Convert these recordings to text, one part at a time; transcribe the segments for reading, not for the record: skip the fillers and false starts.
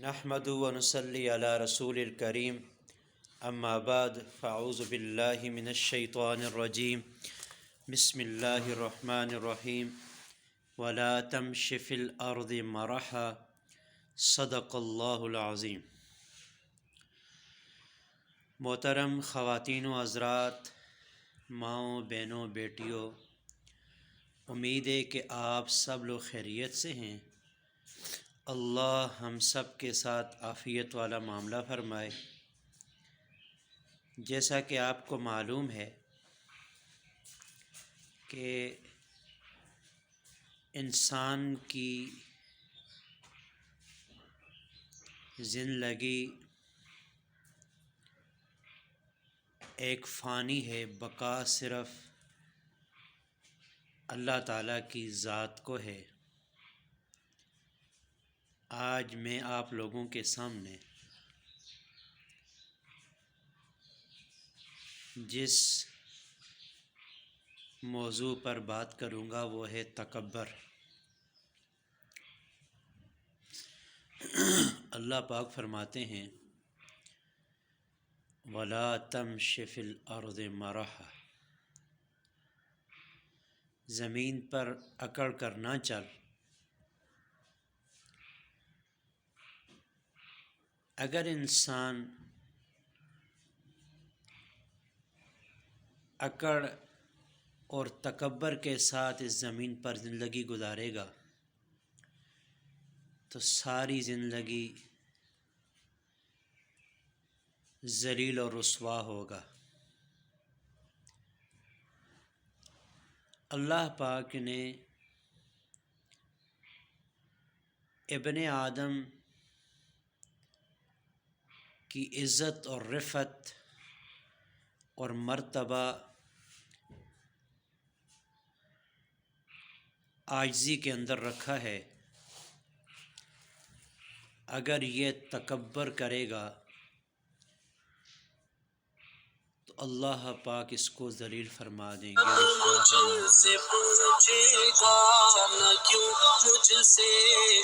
نحمد و نصلی علی رسول الکریم اما بعد فاعوذ باللہ من الشیطان الرجیم بسم اللہ الرحمن الرحیم ولا تمش فی الارض مرحا صدق اللہ العظیم۔ محترم خواتین و حضرات، ماؤں، بہنوں، بیٹیوں، امید ہے کہ آپ سب لوگ خیریت سے ہیں۔ اللہ ہم سب کے ساتھ عافیت والا معاملہ فرمائے۔ جیسا کہ آپ کو معلوم ہے کہ انسان کی زندگی ایک فانی ہے، بقا صرف اللہ تعالیٰ کی ذات کو ہے۔ آج میں آپ لوگوں کے سامنے جس موضوع پر بات کروں گا وہ ہے تکبر۔ اللہ پاک فرماتے ہیں وَلَا تَمْشِ فِي الْأَرْضِ مَرَحًا، زمین پر اکڑ کر نہ چل۔ اگر انسان اکڑ اور تکبر کے ساتھ اس زمین پر زندگی گزارے گا تو ساری زندگی ذلیل اور رسوا ہوگا۔ اللہ پاک نے ابن آدم کی عزت اور رفعت اور مرتبہ عاجزی کے اندر رکھا ہے۔ اگر یہ تکبر کرے گا تو اللہ پاک اس کو ذلیل فرما دیں گے، رسوا فرما دیں گے۔ پوچھے گا نہ کیوں مجھ سے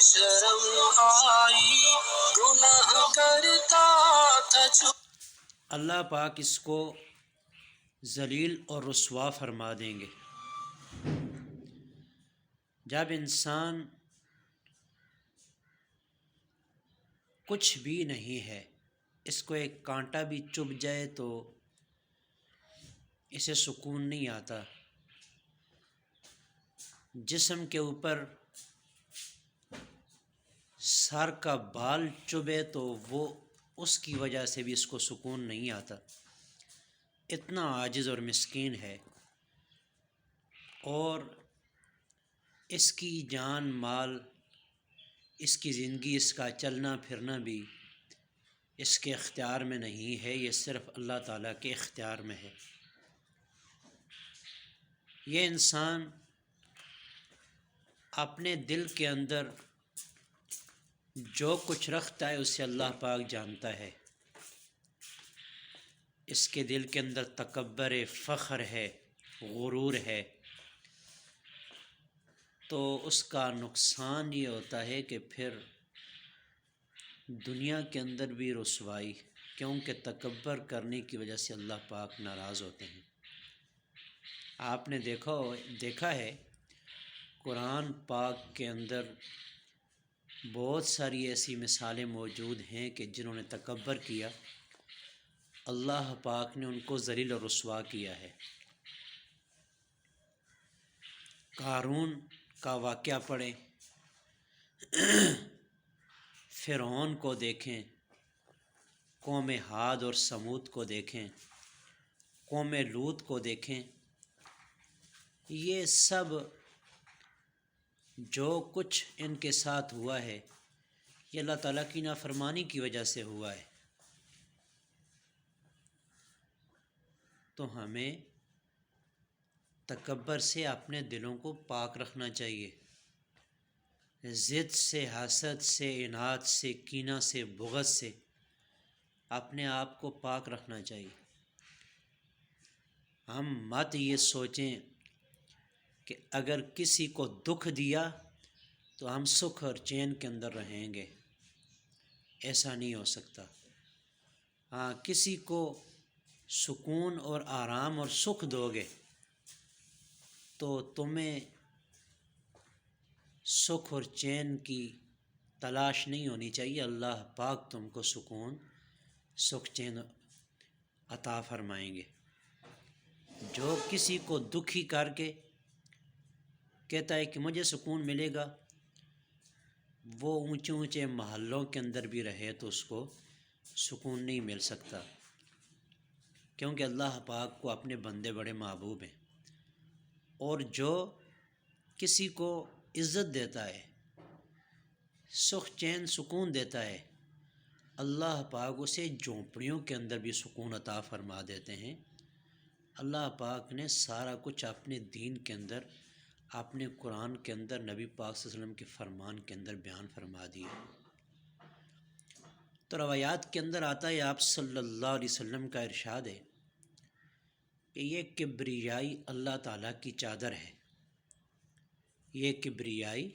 شرم آئی، گناہ کرتا تھا اللہ پاک اس کو ذلیل اور رسوا فرما دیں گے۔ جب انسان کچھ بھی نہیں ہے، اس کو ایک کانٹا بھی چبھ جائے تو اسے سکون نہیں آتا۔ جسم کے اوپر سر کا بال چبھے تو وہ اس کی وجہ سے بھی اس کو سکون نہیں آتا۔ اتنا عاجز اور مسکین ہے، اور اس کی جان مال، اس کی زندگی، اس کا چلنا پھرنا بھی اس کے اختیار میں نہیں ہے، یہ صرف اللہ تعالیٰ کے اختیار میں ہے۔ یہ انسان اپنے دل کے اندر جو کچھ رکھتا ہے اسے اللہ پاک جانتا ہے۔ اس کے دل کے اندر تکبر ہے، فخر ہے، غرور ہے، تو اس کا نقصان یہ ہوتا ہے کہ پھر دنیا کے اندر بھی رسوائی، کیونکہ تکبر کرنے کی وجہ سے اللہ پاک ناراض ہوتے ہیں۔ آپ نے دیکھا ہے قرآن پاک کے اندر بہت ساری ایسی مثالیں موجود ہیں کہ جنہوں نے تکبر کیا، اللہ پاک نے ان کو ذلیل و رسوا کیا ہے۔ قارون کا واقعہ پڑھیں، فرعون کو دیکھیں، قوم عاد اور ثمود کو دیکھیں، قوم لوط کو دیکھیں، یہ سب جو کچھ ان کے ساتھ ہوا ہے یہ اللہ تعالیٰ کی نافرمانی کی وجہ سے ہوا ہے۔ تو ہمیں تکبر سے اپنے دلوں کو پاک رکھنا چاہیے، ضد سے، حسد سے، اناد سے، کینہ سے، بغض سے اپنے آپ کو پاک رکھنا چاہیے۔ ہم مت یہ سوچیں کہ اگر کسی کو دکھ دیا تو ہم سکھ اور چین کے اندر رہیں گے۔ ایسا نہیں ہو سکتا۔ ہاں، کسی کو سکون اور آرام اور سکھ دو گے تو تمہیں سکھ اور چین کی تلاش نہیں ہونی چاہیے، اللہ پاک تم کو سکون سکھ چین عطا فرمائیں گے۔ جو کسی کو دکھی کر کے کہتا ہے کہ مجھے سکون ملے گا، وہ اونچے اونچے محلوں کے اندر بھی رہے تو اس کو سکون نہیں مل سکتا، کیونکہ اللہ پاک کو اپنے بندے بڑے محبوب ہیں۔ اور جو کسی کو عزت دیتا ہے، سکھ چین سکون دیتا ہے، اللہ پاک اسے جھونپڑیوں کے اندر بھی سکون عطا فرما دیتے ہیں۔ اللہ پاک نے سارا کچھ اپنے دین کے اندر، اپنے قرآن کے اندر، نبی پاک صلی اللہ علیہ وسلم کے فرمان کے اندر بیان فرما دیا۔ تو روایات کے اندر آتا ہے، آپ صلی اللہ علیہ وسلم کا ارشاد ہے کہ یہ کبریائی اللہ تعالیٰ کی چادر ہے، یہ کبریائی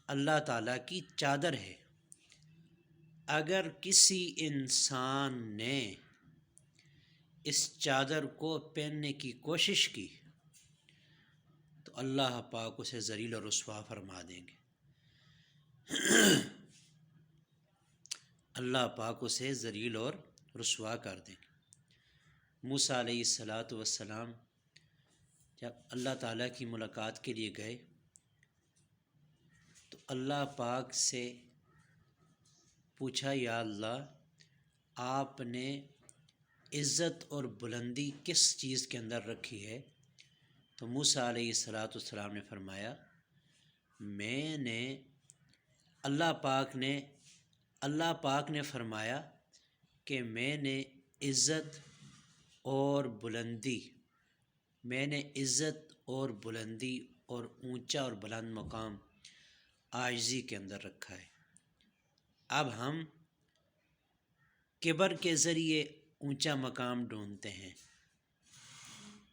اللہ تعالیٰ کی چادر ہے۔ اگر کسی انسان نے اس چادر کو پہننے کی کوشش کی تو اللہ پاک اسے ذلیل اور رسوا فرما دیں گے، اللہ پاک اسے ذلیل اور رسوا کر دیں گے۔ موسیٰ علیہ السلام جب اللہ تعالیٰ کی ملاقات کے لیے گئے تو اللہ پاک سے پوچھا، یا اللہ، آپ نے عزت اور بلندی کس چیز کے اندر رکھی ہے؟ تو موسیٰ علیہ السلام نے فرمایا، اللہ پاک نے فرمایا کہ میں نے عزت اور بلندی اور اونچا اور بلند مقام عاجزی کے اندر رکھا ہے۔ اب ہم کبر کے ذریعے اونچا مقام ڈھونڈتے ہیں،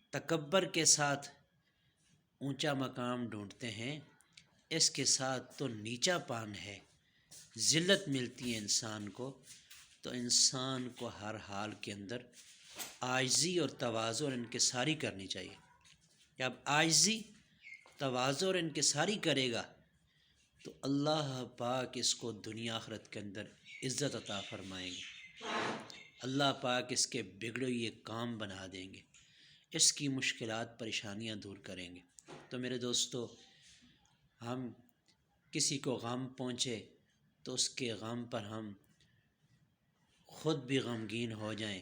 تکبر کے ساتھ اونچا مقام ڈھونڈتے ہیں، اس کے ساتھ تو نیچا پان ہے، ذلت ملتی ہے انسان کو۔ تو انسان کو ہر حال کے اندر عاجزی اور تواضع اور انکساری کرنی چاہیے۔ جب عاجزی، تواضع اور انکساری کرے گا تو اللہ پاک اس کو دنیا آخرت کے اندر عزت عطا فرمائیں گے، اللہ پاک اس کے بگڑے ہوئے کام بنا دیں گے، اس کی مشکلات پریشانیاں دور کریں گے۔ تو میرے دوستو، ہم کسی کو غم پہنچے تو اس کے غم پر ہم خود بھی غمگین ہو جائیں،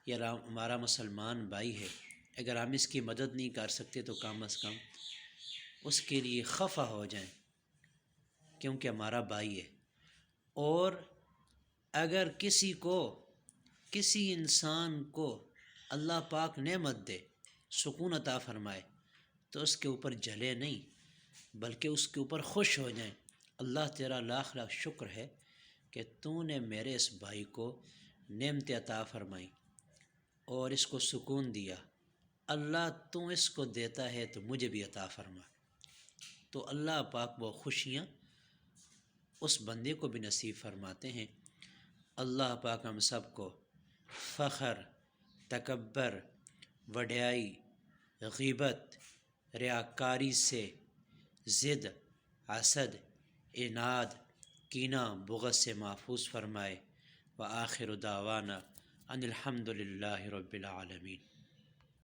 یا ہمارا مسلمان بھائی ہے، اگر ہم اس کی مدد نہیں کر سکتے تو کم از کم اس کے لیے خفا ہو جائیں، کیونکہ ہمارا بھائی ہے۔ اور اگر کسی انسان کو اللہ پاک نعمت دے، سکون عطا فرمائے، تو اس کے اوپر جلے نہیں بلکہ اس کے اوپر خوش ہو جائیں، اللہ تیرا لاکھ لاکھ شکر ہے کہ تو نے میرے اس بھائی کو نعمت عطا فرمائی اور اس کو سکون دیا، اللہ تو اس کو دیتا ہے تو مجھے بھی عطا فرما۔ تو اللہ پاک وہ خوشیاں اس بندے کو بھی نصیب فرماتے ہیں۔ اللہ پاک ہم سب کو فخر، تکبر، وڈیائی، غیبت، ریاکاری سے، ضد، حسد، عناد، کینہ، بغض سے محفوظ فرمائے۔ وآخر دعوانا ان الحمد للہ رب العالمین۔